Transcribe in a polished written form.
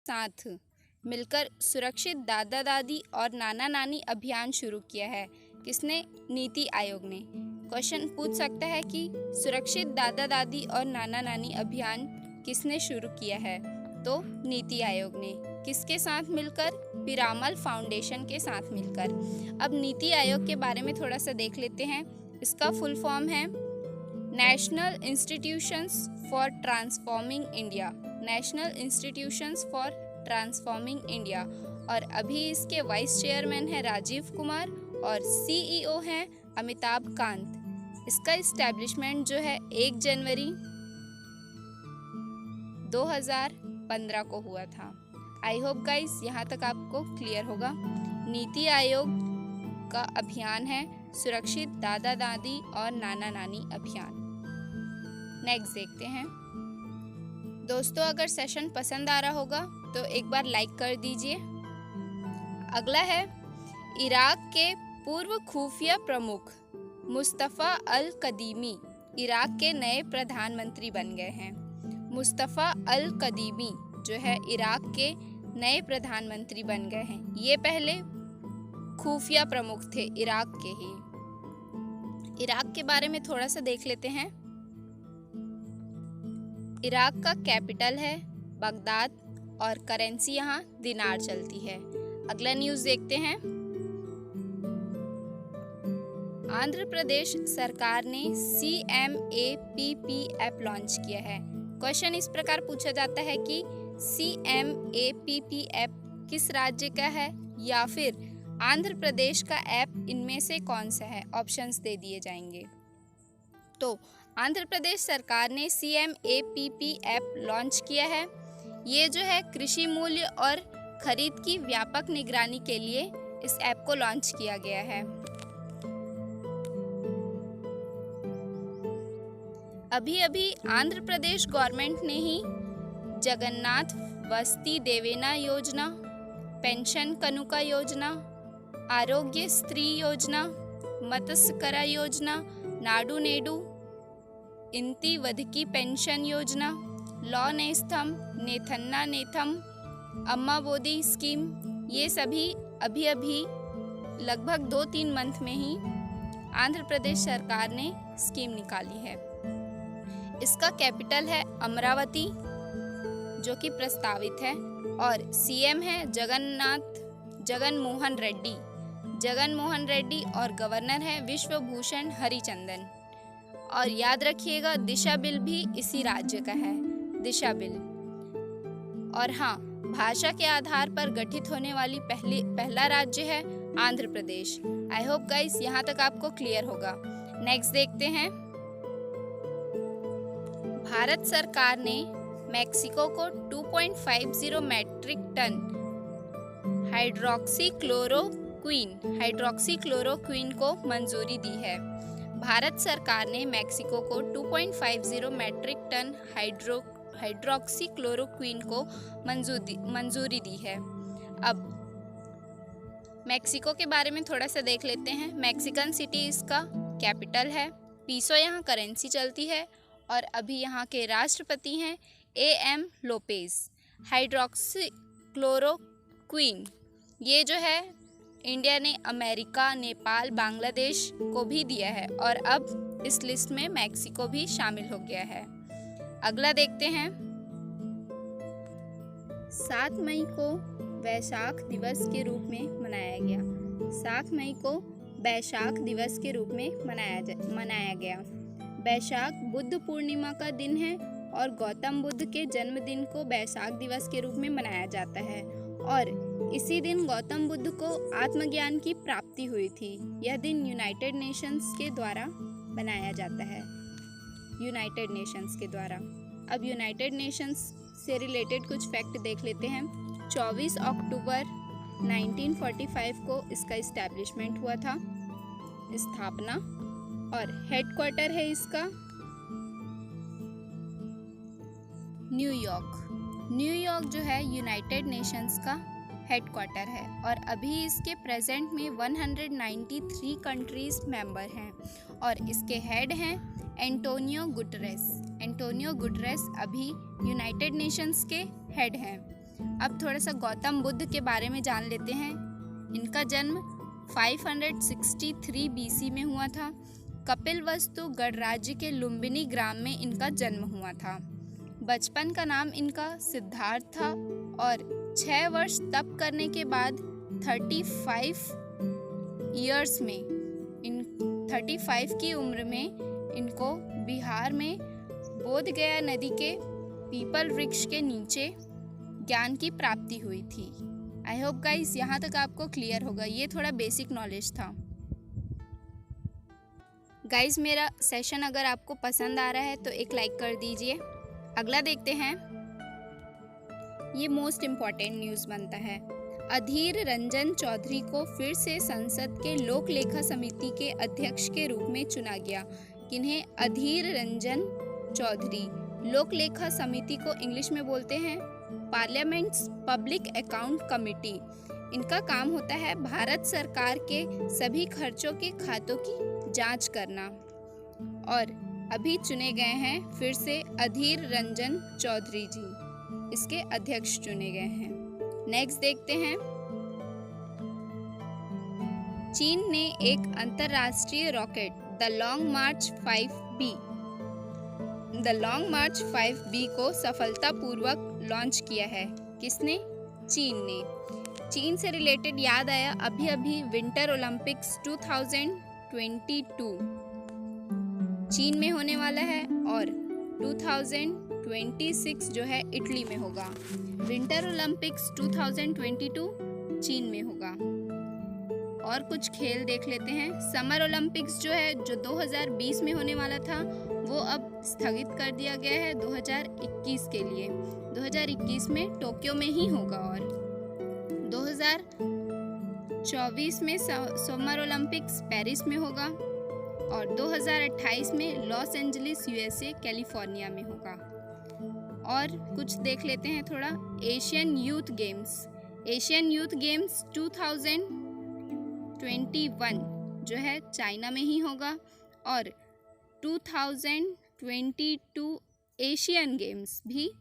साथ मिलकर सुरक्षित दादा दादी और नाना नानी अभियान शुरू किया है? किसने? नीति आयोग ने। क्वेश्चन पूछ सकता है कि सुरक्षित दादा दादी और नाना नानी अभियान किसने शुरू किया है? तो नीति आयोग ने। किसके साथ मिलकर? पीरामल फाउंडेशन के साथ मिलकर। अब नीति आयोग के बारे में थोड़ा सा देख लेते हैं। इसका फुल फॉर्म है national institutions for transforming India. National institutions for transforming India. और अभी इसके वाइस चेयरमैन है राजीव कुमार और सीईओ हैं अमिताभ कांत। इसका इस्टेब्लिशमेंट जो है 1 जनवरी 2015 को हुआ था। आई होप गाइस यहाँ तक आपको क्लियर होगा। नीति आयोग का अभियान है सुरक्षित दादा दादी और नाना नानी अभियान। नेक्स्ट देखते हैं। दोस्तों, अगर सेशन पसंद आ रहा होगा तो एक बार लाइक कर दीजिए। अगला है इराक के पूर्व खुफिया प्रमुख मुस्तफ़ा अल कदीमी इराक के नए प्रधानमंत्री बन गए हैं। मुस्तफ़ा अल कदीमी जो है इराक के नए प्रधानमंत्री बन गए हैं। ये पहले खुफिया प्रमुख थे इराक के ही। इराक के बारे में थोड़ा सा देख लेते हैं। इराक का कैपिटल है बगदाद और करेंसी यहाँ दिनार चलती है। अगला न्यूज़ देखते हैं। आंध्र प्रदेश सरकार ने CMAPP ऐप लॉन्च किया है। क्वेश्चन इस प्रकार पूछा जाता है कि CMAPP ऐप किस राज्य का है या फिर आंध्र प्रदेश का ऐप, इनमें से कौन सा है? ऑप्शंस दे दिए जाएंगे। तो आंध्र प्रदेश सरकार ने CMAPP ऐप लॉन्च किया है। ये जो है कृषि मूल्य और खरीद की व्यापक निगरानी के लिए इस ऐप को लॉन्च किया गया है। अभी अभी आंध्र प्रदेश गवर्नमेंट ने ही जगन्नाथ वस्ती देवेना योजना, पेंशन कनुका योजना, आरोग्य स्त्री योजना, मत्स्यकरा योजना, नाडू नेडू इंती वधकी पेंशन योजना, लॉ नेस्तम, नेथन्ना नेथम, अम्मा बोदी स्कीम, ये सभी अभी अभी लगभग 2-3 मंथ में ही आंध्र प्रदेश सरकार ने स्कीम निकाली है। इसका कैपिटल है अमरावती जो कि प्रस्तावित है और CM है जगनमोहन रेड्डी और गवर्नर है विश्वभूषण हरिचंदन। और याद रखिएगा दिशा बिल भी इसी राज्य का है, दिशा बिल। और हाँ, भाषा के आधार पर गठित होने वाली पहला राज्य है Andhra Pradesh. I hope guys यहाँ तक आपको क्लियर होगा। नेक्स्ट देखते हैं। भारत सरकार ने मेक्सिको को 2.50 मैट्रिक टन हाइड्रोक्सीक्लोरोक्वीन को मंजूरी दी है। भारत सरकार ने मेक्सिको को 2.50 मैट्रिक टन हाइड्रोक्सीक्लोरोक्वीन को मंजूरी दी है। अब मेक्सिको के बारे में थोड़ा सा देख लेते हैं। मैक्सिकन सिटी इसका कैपिटल है। पीसो यहाँ करेंसी चलती है और अभी यहाँ के राष्ट्रपति हैं AM लोपेज। हाइड्रोक्सीक्लोरोक्वीन ये जो है इंडिया ने अमेरिका, नेपाल, बांग्लादेश को भी दिया है और अब इस लिस्ट में मैक्सिको भी शामिल हो गया है। अगला देखते हैं। 7 मई को वैशाख दिवस के रूप में मनाया गया। 7 मई को वैशाख दिवस के रूप में मनाया गया। वैशाख बुद्ध पूर्णिमा का दिन है और गौतम बुद्ध के जन्मदिन को वैशाख दिवस के रूप में मनाया जाता है और इसी दिन गौतम बुद्ध को आत्मज्ञान की प्राप्ति हुई थी। यह दिन यूनाइटेड नेशंस के द्वारा बनाया जाता है, यूनाइटेड नेशंस के द्वारा। अब यूनाइटेड नेशंस से रिलेटेड कुछ फैक्ट देख लेते हैं। 24 अक्टूबर 1945 को इसका इस्टेब्लिशमेंट हुआ था, स्थापना, और हेडक्वार्टर है इसका न्यूयॉर्क जो है यूनाइटेड नेशंस का हेडक्वार्टर है और अभी इसके प्रेजेंट में 193 कंट्रीज मेंबर हैं और इसके हेड हैं एंटोनियो गुटरेस अभी यूनाइटेड नेशंस के हेड हैं। अब थोड़ा सा गौतम बुद्ध के बारे में जान लेते हैं। इनका जन्म 563 BC में हुआ था। कपिलवस्तु गणराज्य के लुम्बिनी ग्राम में इनका जन्म हुआ था। बचपन का नाम इनका सिद्धार्थ था और 6 वर्ष तप करने के बाद 35 ईयर्स में 35 की उम्र में इनको बिहार में बोध गया नदी के पीपल वृक्ष के नीचे ज्ञान की प्राप्ति हुई थी। आई होप गाइस यहाँ तक आपको क्लियर होगा। ये थोड़ा बेसिक नॉलेज था। गाइस मेरा सेशन अगर आपको पसंद आ रहा है तो एक लाइक कर दीजिए। अगला देखते हैं। ये मोस्ट इम्पॉर्टेंट न्यूज़ बनता है। अधीर रंजन चौधरी को फिर से संसद के लोक लेखा समिति के अध्यक्ष के रूप में चुना गया। किन्हें? अधीर रंजन चौधरी। लोक लेखा समिति को इंग्लिश में बोलते हैं पार्लियामेंट्स पब्लिक अकाउंट कमिटी। इनका काम होता है भारत सरकार के सभी खर्चों के खातों की जांच करना। और अभी चुने गए हैं फिर से अधीर रंजन चौधरी जी, इसके अध्यक्ष चुने गए हैं। नेक्स्ट देखते हैं। चीन ने एक अंतरराष्ट्रीय rocket the long March 5B को सफलतापूर्वक लॉन्च किया है। किसने? चीन ने। चीन से रिलेटेड याद आया, अभी विंटर ओलंपिक्स 2022 चीन में होने वाला है और 2026 जो है इटली में होगा। विंटर ओलंपिक्स 2022 चीन में होगा। और कुछ खेल देख लेते हैं। समर ओलंपिक्स जो है, जो 2020 में होने वाला था, वो अब स्थगित कर दिया गया है 2021 के लिए। 2021 में टोक्यो में ही होगा और 2024 में समर ओलंपिक्स पेरिस में होगा और 2028 में लॉस एंजलिस USA कैलिफोर्निया में होगा। और कुछ देख लेते हैं थोड़ा। एशियन यूथ गेम्स 2021 जो है चाइना में ही होगा और 2022 एशियन गेम्स भी